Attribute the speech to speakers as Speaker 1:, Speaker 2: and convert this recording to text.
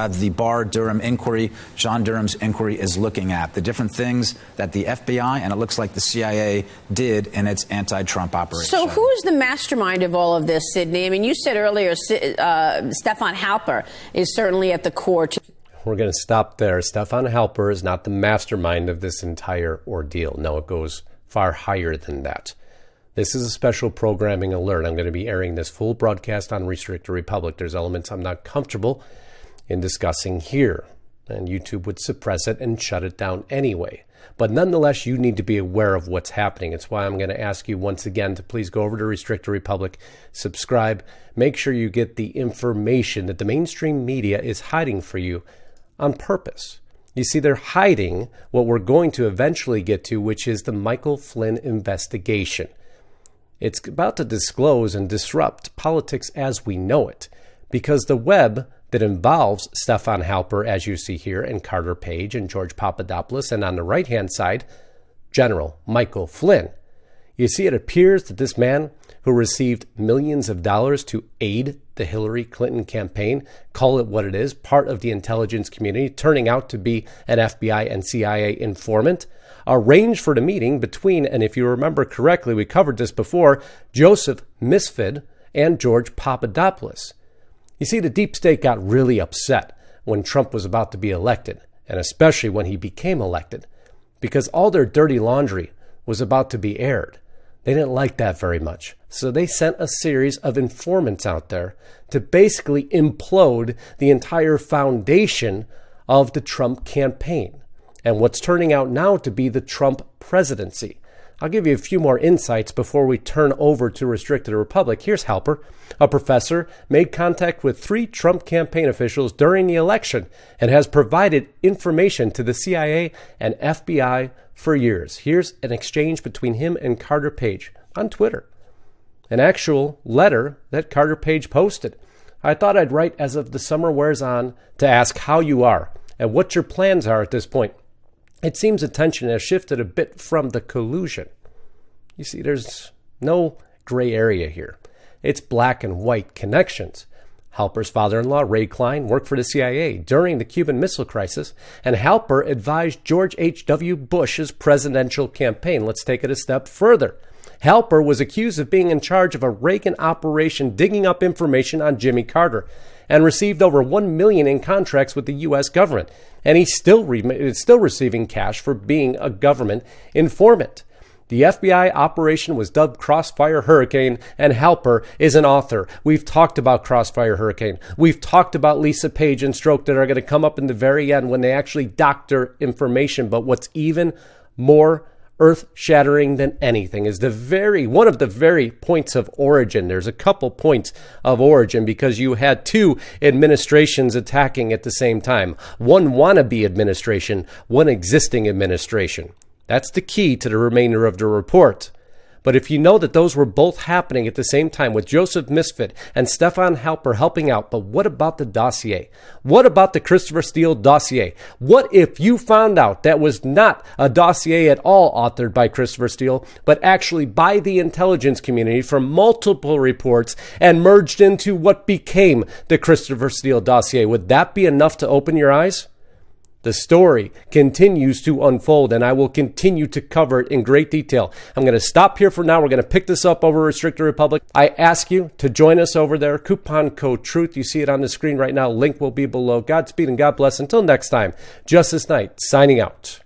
Speaker 1: the Barr-Durham inquiry, John Durham's inquiry, is looking at. The different things that the FBI and it looks like the CIA did in its anti-Trump operation.
Speaker 2: So who's the mastermind of all of this, Sidney? I mean, you said earlier Stefan Halper is certainly at the core.
Speaker 3: We're going to stop there. Stefan Halper is not the mastermind of this entire ordeal. No, it goes far higher than that. This is a special programming alert. I'm going to be airing this full broadcast on Restricted Republic. There's elements I'm not comfortable in discussing here, and YouTube would suppress it and shut it down anyway. But nonetheless, you need to be aware of what's happening. It's why I'm going to ask you once again to please go over to Restricted Republic, subscribe, make sure you get the information that the mainstream media is hiding for you on purpose. You see, they're hiding what we're going to eventually get to, which is the Michael Flynn investigation. It's about to disclose and disrupt politics as we know it, because the web that involves Stefan Halper, as you see here, and Carter Page and George Papadopoulos, and on the right-hand side, General Michael Flynn. You see, it appears that this man who received millions of dollars to aid the Hillary Clinton campaign, call it what it is, part of the intelligence community, turning out to be an FBI and CIA informant, arranged for the meeting between, and if you remember correctly, we covered this before, Joseph Misfit and George Papadopoulos. You see, the deep state got really upset when Trump was about to be elected, and especially when he became elected, because all their dirty laundry was about to be aired. They didn't like that very much. So they sent a series of informants out there to basically implode the entire foundation of the Trump campaign and what's turning out now to be the Trump presidency. I'll give you a few more insights before we turn over to Restricted Republic. Here's Halper, a professor, made contact with 3 Trump campaign officials during the election and has provided information to the CIA and FBI for years. Here's an exchange between him and Carter Page on Twitter. An actual letter that Carter Page posted. I thought I'd write as of the summer wears on to ask how you are and what your plans are at this point. It seems attention has shifted a bit from the collusion. You see, there's no gray area here. It's black and white connections. Halper's father-in-law, Ray Klein, worked for the CIA during the Cuban Missile Crisis, and Halper advised George H.W. Bush's presidential campaign. Let's take it a step further. Halper was accused of being in charge of a Reagan operation digging up information on Jimmy Carter and received over $1 million in contracts with the U.S. government. And he's still receiving cash for being a government informant. The FBI operation was dubbed Crossfire Hurricane, and Halper is an author. We've talked about Crossfire Hurricane. We've talked about Lisa Page and Stroke that are going to come up in the very end when they actually doctor information. But what's even more earth-shattering than anything is one of the very points of origin. There's a couple points of origin because you had 2 administrations attacking at the same time. One wannabe administration, one existing administration. That's the key to the remainder of the report. But if you know that those were both happening at the same time with Joseph Misfit and Stefan Halper helping out, but what about the dossier? What about the Christopher Steele dossier? What if you found out that was not a dossier at all authored by Christopher Steele, but actually by the intelligence community from multiple reports and merged into what became the Christopher Steele dossier? Would that be enough to open your eyes? The story continues to unfold, and I will continue to cover it in great detail. I'm going to stop here for now. We're going to pick this up over Restricted Republic. I ask you to join us over there. Coupon code TRUTH. You see it on the screen right now. Link will be below. Godspeed and God bless. Until next time, Justice Knight signing out.